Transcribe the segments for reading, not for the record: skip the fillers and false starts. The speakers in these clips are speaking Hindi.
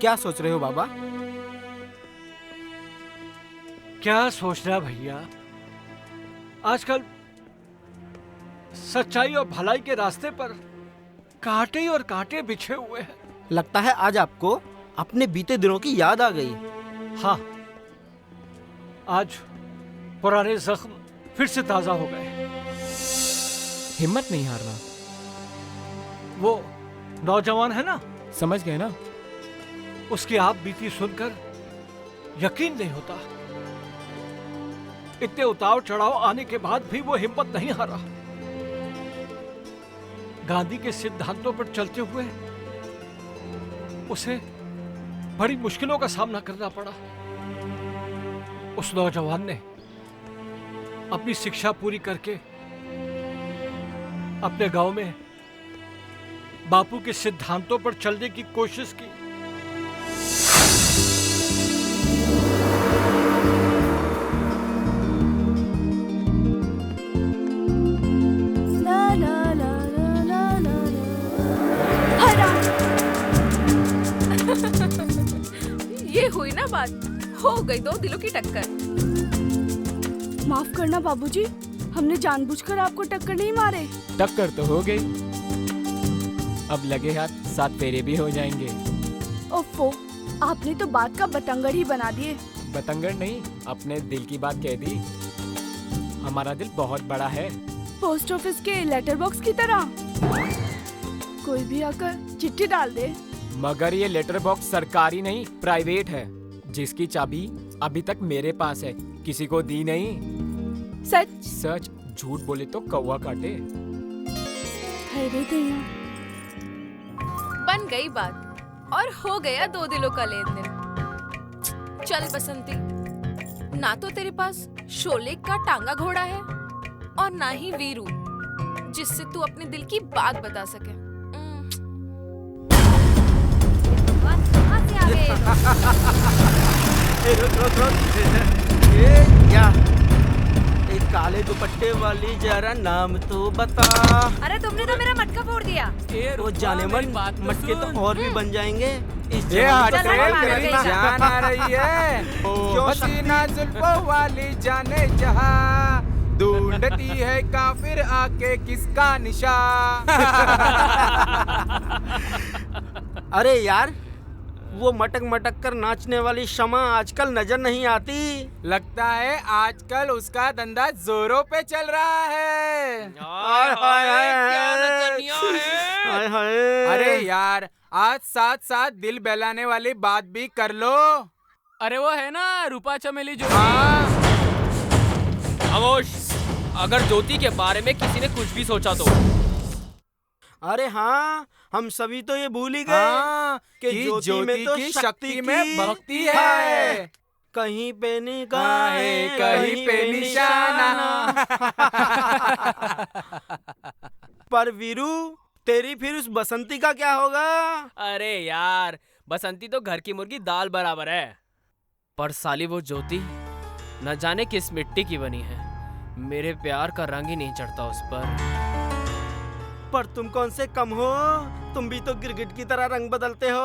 क्या सोच रहे हो बाबा? क्या सोचना भैया, आजकल सच्चाई और भलाई के रास्ते पर कांटे ही और कांटे बिछे हुए हैं। लगता है आज आपको अपने बीते दिनों की याद आ गई। हाँ, आज पुराने जख्म फिर से ताजा हो गए। हिम्मत नहीं हारना। वो नौजवान है ना, समझ गए ना? उसकी आप बीती सुनकर यकीन नहीं होता। इतने उतार चढ़ाव आने के बाद भी वो हिम्मत नहीं हारा। गांधी के सिद्धांतों पर चलते हुए उसे बड़ी मुश्किलों का सामना करना पड़ा। उस नौजवान ने अपनी शिक्षा पूरी करके अपने गांव में बापू के सिद्धांतों पर चलने की कोशिश की। ये हुई ना बात, हो गई दो दिलों की टक्कर। माफ करना बाबूजी, हमने जानबूझकर आपको टक्कर नहीं मारे। टक्कर तो हो गई, अब लगे हाथ 7 फेरे भी हो जाएंगे। ओफो, आपने तो बात का बतंगड़ ही बना दिए। बतंगड़ नहीं, अपने दिल की बात कह दी। हमारा दिल बहुत बड़ा है। पोस्ट ऑफिस के लेटर बॉक्स की तरह कोई भी आकर चिट्ठी डाल दे। मगर ये लेटर बॉक्स सरकारी नहीं, प्राइवेट है, जिसकी चाबी अभी तक मेरे पास है, किसी को दी नहीं। सच? सच। झूठ बोले तो कौवा काटे। बन गई बात और हो गया दो दिलों का लेन देन। चल बसंती, ना तो तेरे पास शोले का टांगा घोड़ा है और ना ही वीरू, जिससे तू अपने दिल की बात बता सके। एक काले दुपट्टे वाली जरा नाम तो बता। अरे तुमने तो मेरा मटका फोड़ दिया। वो जाने मन मटके तो और भी बन जाएंगे। इस ये मेरी जान आ रही है, हसीना जुल्फों वाली जाने जहां, ढूंढती है काफिर आके किसका निशान। अरे यार, वो मटक मटक कर नाचने वाली शमा आजकल नजर नहीं आती। लगता है आजकल उसका धंधा जोरों पे चल रहा है। हाय हाय हाय हाय। अरे यार, आज साथ साथ दिल बहलाने वाली बात भी कर लो। अरे वो है ना रूपा चमेली जो। हाँ। खामोश, अगर ज्योति के बारे में किसी ने कुछ भी सोचा तो। अरे हाँ, हम सभी तो ये भूल ही गए हाँ, कि ज्योति की शक्ति में भक्ति है। कहीं पे निगाह है, कहीं पे निशाना। पर वीरू, तेरी फिर उस बसंती का क्या होगा? अरे यार, बसंती तो घर की मुर्गी दाल बराबर है, पर साली वो ज्योति न जाने किस मिट्टी की बनी है। मेरे प्यार का रंग ही नहीं चढ़ता उस पर तुम कौन से कम हो, तुम भी तो गिरगिट की तरह रंग बदलते हो।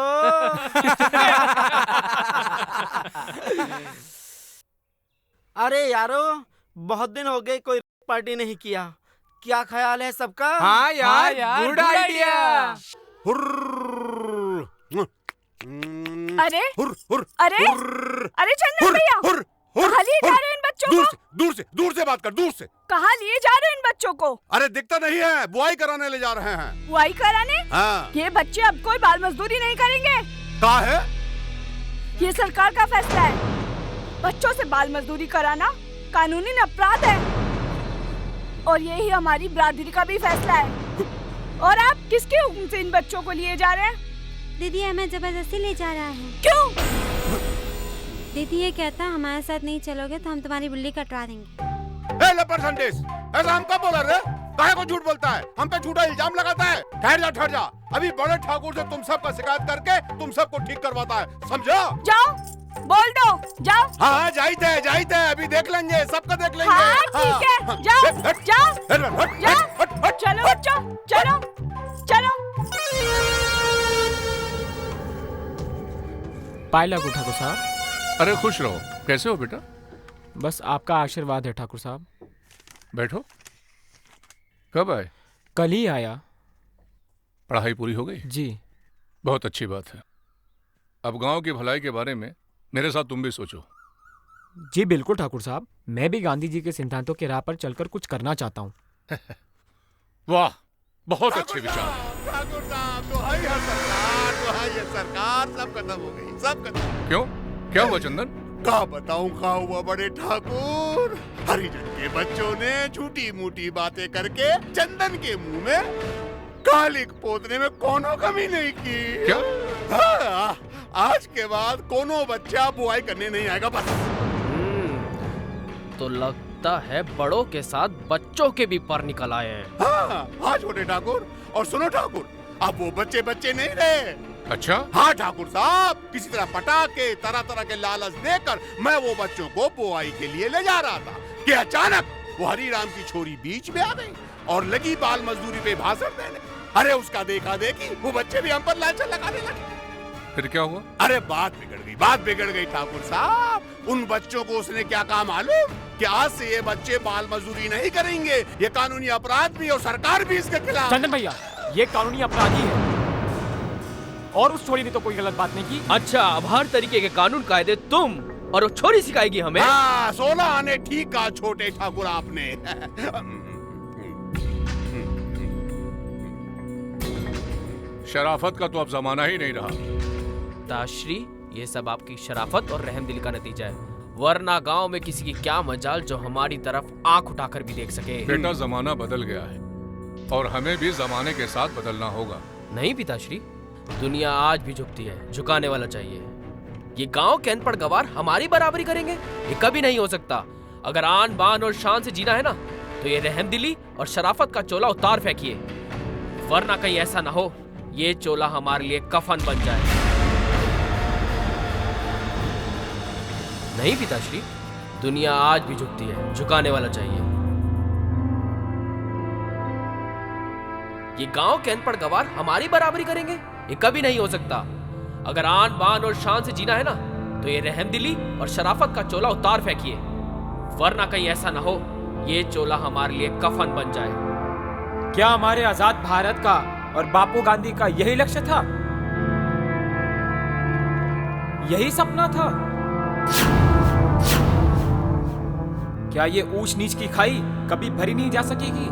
अरे यारो, बहुत दिन हो गए कोई पार्टी नहीं किया। क्या ख्याल है सबका? हाँ यार, गुड आइडिया। अरे अरे अरे चंदन भैया, कहाँ लिए जा रहे हो इन बच्चों को? दूर से बात कर, दूर से। कहाँ लिए जा रहे हो इन बच्चों को? अरे दिखता नहीं है, बुआई कराने ले जा रहे हैं। बुआई कराने? हाँ। ये बच्चे अब कोई बाल मजदूरी नहीं करेंगे। कहा है? ये सरकार का फैसला है। बच्चों से बाल मजदूरी कराना कानूनी अपराध है, और यही हमारी बिरादरी का भी फैसला है। और आप किसके हुक्म से इन बच्चों को लिए जा रहे हैं? दीदी हमें जबरदस्ती ले जा रहा है। क्यों? दीदी ये कहता हमारे साथ नहीं चलोगे तो हम तुम्हारी बिल्ली कटवा देंगे। ए लेपर संदेश, ऐसा हम कब बोला रे? काहे को झूठ बोलता है? हम पे झूठा इल्जाम लगाता है। ठहर जा, अभी बड़े ठाकुर से तुम सब का शिकायत करके तुम सबको ठीक करवाता है, समझा? जाओ, बोल दो, जाओ। हाँ जाइते, अभी देख लेंगे, सबका देख लेंगे। हाँ ठीक है, जाओ जाओ जाओ। चलो बच्चों, चलो चलो। पाए लागू ठाकुर साहब। अरे खुश रहो। कैसे हो बेटा? बस आपका आशीर्वाद है ठाकुर साहब। बैठो। कब आए? कल ही आया। पढ़ाई पूरी हो गई? जी। बहुत अच्छी बात है। अब गांव की भलाई के बारे में मेरे साथ तुम भी सोचो। जी बिल्कुल ठाकुर साहब, मैं भी गांधी जी के सिद्धांतों के राह पर चलकर कुछ करना चाहता हूँ। वाह, बहुत अच्छे विचार। ठाकुर साहब, दुहाई है सरकार, दुहाई है सरकार, सब खत्म हो गई, सब खत्म। क्यों? क्या हुआ चंदन? क्या बताऊं क्या हुआ बड़े ठाकुर? हरिजन के बच्चों ने झूठी मूठी बातें करके चंदन के मुंह में कालिक पोतने में कोनो कमी नहीं की। क्या? हाँ, आज के बाद कोनो बच्चा बुआई करने नहीं आएगा बस। तो लगता है बड़ों के साथ बच्चों के भी पर निकल आए हैं। हाँ, हाँ छोटे ठाकुर, और सुनो ठाकुर, अब वो बच्चे बच्चे नहीं रहे। अच्छा? हाँ ठाकुर साहब, किसी तरह पटा के तरह तरह के लालच देकर मैं वो बच्चों को बुआई के लिए ले जा रहा था कि अचानक वो हरिराम की छोरी बीच में आ गई और लगी बाल मजदूरी पे भाषण देने। अरे उसका देखा देखी वो बच्चे भी हम पर लांछन लगाने लगे। फिर क्या हुआ? अरे बात बिगड़ गई ठाकुर साहब। उन बच्चों को उसने क्या कहा मालूम? कि आज से ये बच्चे बाल मजदूरी नहीं करेंगे, ये कानूनी अपराध भी और सरकार भी इसके खिलाफ। चंदन भैया, ये कानूनी अपराधी है और उस छोरी ने तो कोई गलत बात नहीं की। अच्छा, अब हर तरीके के कानून कायदे तुम और वो छोरी सिखाएगी हमें? हाँ, 16 आने ठीक कहा छोटे ठाकुर आपने। शराफत का तो अब जमाना ही नहीं रहा। ताश्री, ये सब आपकी शराफत और रहमदिली का नतीजा है, वरना गांव में किसी की क्या मजाल जो हमारी तरफ आंख उठाकर भी देख सके। बेटा, जमाना बदल गया है और हमें भी जमाने के साथ बदलना होगा। नहीं पिताश्री, दुनिया आज भी झुकती है, झुकाने वाला चाहिए। ये गांव के अनपढ़ गवार हमारी बराबरी करेंगे? ये कभी नहीं हो सकता। अगर आन बान और शान से जीना है ना, तो ये रहमदिली और शराफत का चोला उतार फेंकिए, वरना कहीं ऐसा ना हो ये चोला हमारे लिए कफन बन जाए। नहीं पिताश्री, दुनिया आज भी झुकती है, झुकाने वाला चाहिए। ये गांव के अनपढ़ गवार हमारी बराबरी करेंगे? ये कभी नहीं हो सकता। अगर आन बान और शान से जीना है ना, तो ये रहमदिली और शराफत का चोला उतार फेंकिए, वरना कहीं ऐसा ना हो ये चोला हमारे लिए कफन बन जाए। क्या हमारे आजाद भारत का और बापू गांधी का यही लक्ष्य था? यही सपना था? क्या ये ऊंच नीच की खाई कभी भरी नहीं जा सकेगी?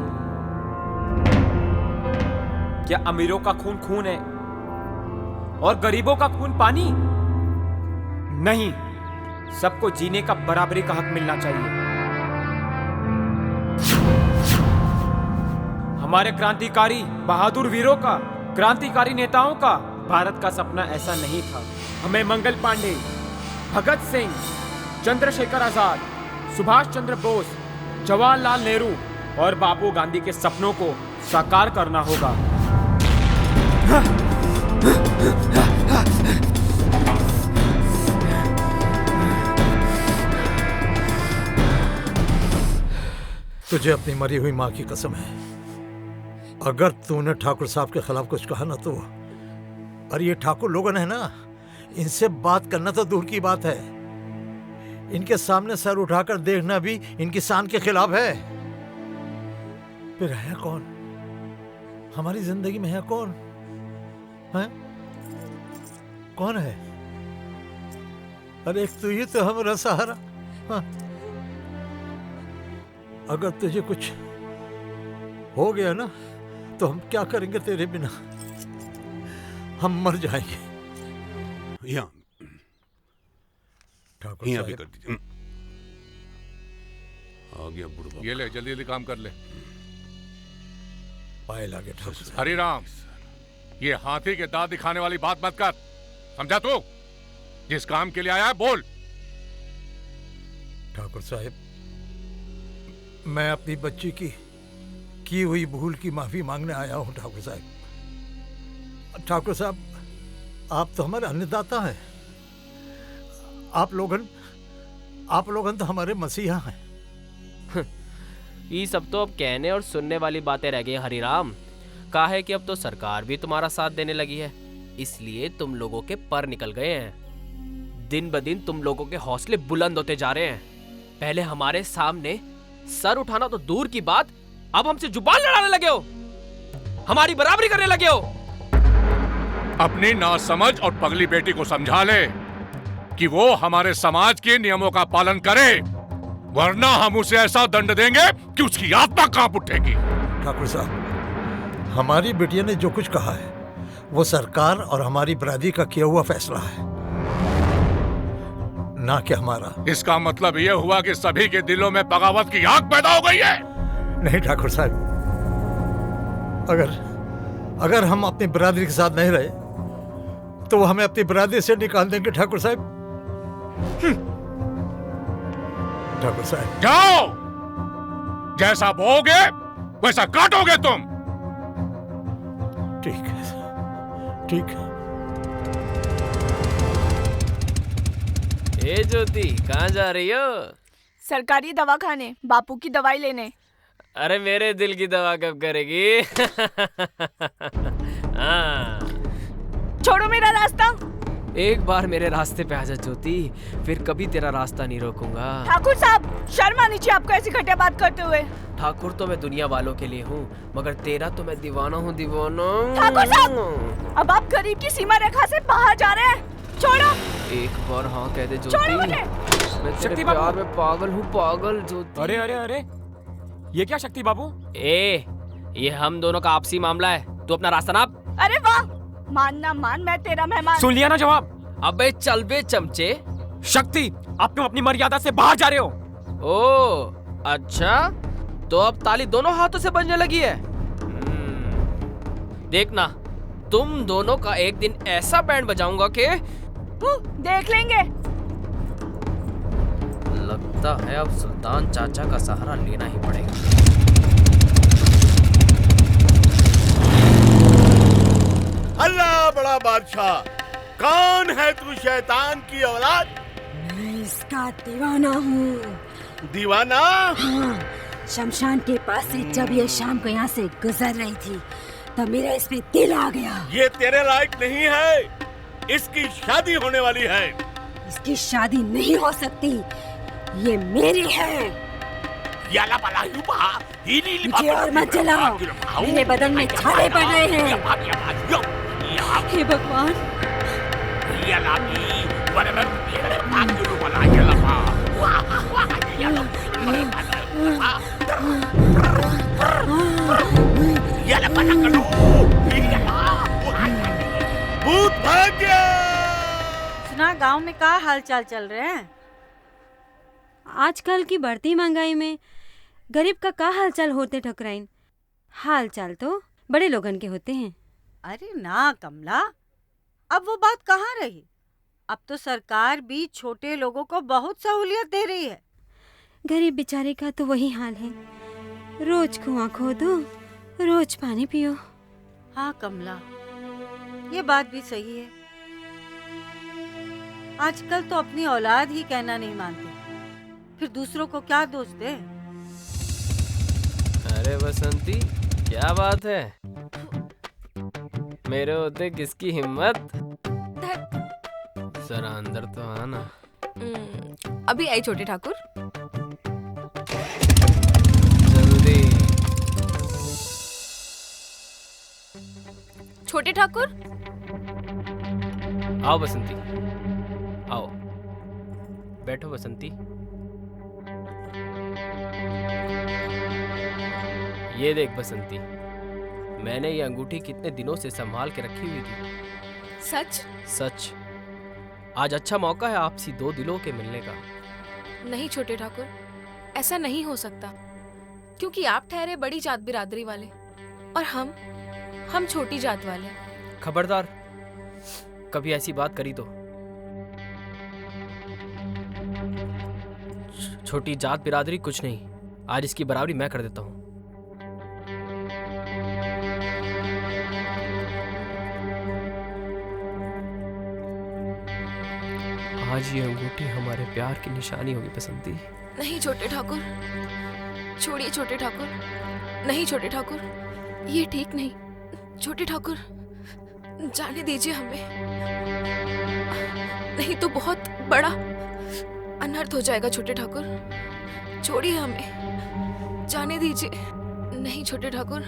क्या अमीरों का खून खून है और गरीबों का खून पानी? नहीं, सबको जीने का बराबरी का हक मिलना चाहिए। हमारे क्रांतिकारी बहादुर वीरों का, क्रांतिकारी नेताओं का भारत का सपना ऐसा नहीं था। हमें मंगल पांडे, भगत सिंह, चंद्रशेखर आजाद, सुभाष चंद्र बोस, जवाहरलाल नेहरू और बापू गांधी के सपनों को साकार करना होगा। तुझे अपनी मरी हुई माँ की कसम है, अगर तूने ठाकुर साहब के खिलाफ कुछ कहा ना तो, और ये ठाकुर लोगों ने ना, इनसे बात करना तो दूर की बात है, इनके सामने सर उठाकर देखना भी इनकी शान के खिलाफ है। फिर है कौन हमारी जिंदगी में? है कौन? है कौन है? अरे एक तू ही तो हमारा सहारा। हाँ। अगर तुझे कुछ हो गया ना, तो हम क्या करेंगे तेरे बिना? हम मर जाएंगे। यहाँ ठाकुर यहाँ भी साहब, कर दीजिए। आ गया बुढ़वा। ये ले, जल्दी जल्दी काम कर ले। पाए लागे ठाकुर साहब। हरिराम, ये हाथी के दांत दिखाने वाली बात मत कर, समझा तू? जिस काम के लिए आया है बोल। ठाकुर साहब, मैं अपनी बच्ची की हुई भूल की माफी मांगने आया हूं। ठाकुर साहब, ठाकुर साहब, आप तो हमारे अन्नदाता हैं। आप लोगन तो हमारे मसीहा हैं। ये सब तो अब कहने और सुनने वाली बातें रह गई हरिराम। कहा है कि अब तो सरकार भी तुम्हारा साथ देने लगी है, इसलिए तुम लोगों के पर निकल गए हैं। दिन ब दिन तुम लोगों के हौसले बुलंद होते जा रहे हैं। पहले हमारे सामने सर उठाना तो दूर की बात, अब हमसे जुबान लड़ाने लगे हो, हमारी बराबरी करने लगे हो। अपनी नासमझ और पगली बेटी को समझा ले कि वो हमारे समाज के नियमों का पालन करे, वरना हम उसे ऐसा दंड देंगे कि उसकी आत्मा कांप उठेगी। ठाकुर साहब, हमारी बेटिया ने जो कुछ कहा है वो सरकार और हमारी बरादरी का किया हुआ फैसला है, ना कि हमारा। इसका मतलब यह हुआ कि सभी के दिलों में बगावत की आग पैदा हो गई है। नहीं ठाकुर साहब, अगर हम अपनी बरादरी के साथ नहीं रहे तो वो हमें अपनी बरादरी से निकाल देंगे। ठाकुर साहब, ठाकुर साहब, जाओ, जैसा बोओगे वैसा काटोगे तुम। ठीक है, ठीक है। ए ज्योति, कहाँ जा रही हो? सरकारी दवाखाने बापू की दवाई लेने। अरे मेरे दिल की दवा कब करेगी? हाँ। छोड़ो मेरा रास्ता। एक बार मेरे रास्ते पे आ जा ज्योति, फिर कभी तेरा रास्ता नहीं रोकूंगा। ठाकुर साहब, शर्म आनी चाहिए आपको ऐसी घटिया बात करते हुए। ठाकुर तो मैं दुनिया वालों के लिए हूँ, मगर तेरा तो मैं दीवाना हूँ, दीवाना। ठाकुर साहब, अब आप गरीब की सीमा रेखा से बाहर जा रहे हैं। छोड़ो। एक बार हाँ कह दे छोड़ो ज्योति, मुझे। मैं तेरे प्यार में पागल हूँ, पागल ज्योति। अरे अरे अरे, ये क्या शक्ति बाबू? ये हम दोनों का आपसी मामला है, तू अपना रास्ता नाप। अरे वाह, मान ना मान, मैं तेरा मेहमान। सुन लिया ना जवाब? अबे चल बे चमचे। शक्ति, आप तुम अपनी मर्यादा से बाहर जा रहे हो। ओ अच्छा, तो अब ताली दोनों हाथों से बजने लगी है। देखना, तुम दोनों का एक दिन ऐसा बैंड बजाऊंगा कि देख लेंगे। लगता है अब सुल्तान चाचा का सहारा लेना ही पड़ेगा। अल्लाह बड़ा बादशाह, कौन है तू शैतान की औलाद? मैं इसका दीवाना हूँ। दीवाना? हाँ, शमशान के पास से जब ये शाम को यहाँ से गुजर रही थी तब मेरा इस पे दिल आ गया। ये तेरे लायक नहीं है, इसकी शादी होने वाली है। इसकी शादी नहीं हो सकती, ये मेरी है। मुझे और मत जलाओ, मेरे बदन में छाले पड़ रहे हैं। हे भगवान, भूत भाग गया। सुना गांव में क्या हाल चाल चल रहे हैं? आजकल की बढ़ती महंगाई में गरीब का क्या हाल चाल होते ठकुराइन? हाल चाल तो बड़े लोगन के होते हैं। अरे ना कमला, अब वो बात कहाँ रही। अब तो सरकार भी छोटे लोगों को बहुत सहूलियत दे रही है। गरीब बेचारे का तो वही हाल है, रोज कुआं खोदो, रोज पानी पियो। हाँ कमला, ये बात भी सही है। आजकल तो अपनी औलाद ही कहना नहीं मानती, फिर दूसरों को क्या दोष दे। अरे बसंती, क्या बात है? मेरे होते किसकी हिम्मत? जरा अंदर तो आना। अभी आई छोटे ठाकुर। जल्दी। छोटे ठाकुर, आओ बसंती, आओ, बैठो बसंती। ये देख बसंती, मैंने ये अंगूठी कितने दिनों से संभाल के रखी हुई थी। सच? सच। आज अच्छा मौका है आपसी दो दिलों के मिलने का। नहीं छोटे ठाकुर, ऐसा नहीं हो सकता, क्योंकि आप ठहरे बड़ी जात बिरादरी वाले और हम छोटी जात वाले। खबरदार, कभी ऐसी बात करी तो। छोटी जात बिरादरी कुछ नहीं, आज इसकी बराबरी मैं कर देता हूँ। आज ये अंगूठी हमारे प्यार की निशानी होगी बसंती। नहीं छोटे ठाकुर, छोड़िए छोटे ठाकुर, नहीं छोटे ठाकुर, ये ठीक नहीं। छोटे ठाकुर, जाने दीजिए हमें, नहीं तो बहुत बड़ा अनर्थ हो जाएगा छोटे ठाकुर। छोड़िए हमें, जाने दीजिए। नहीं छोटे ठाकुर,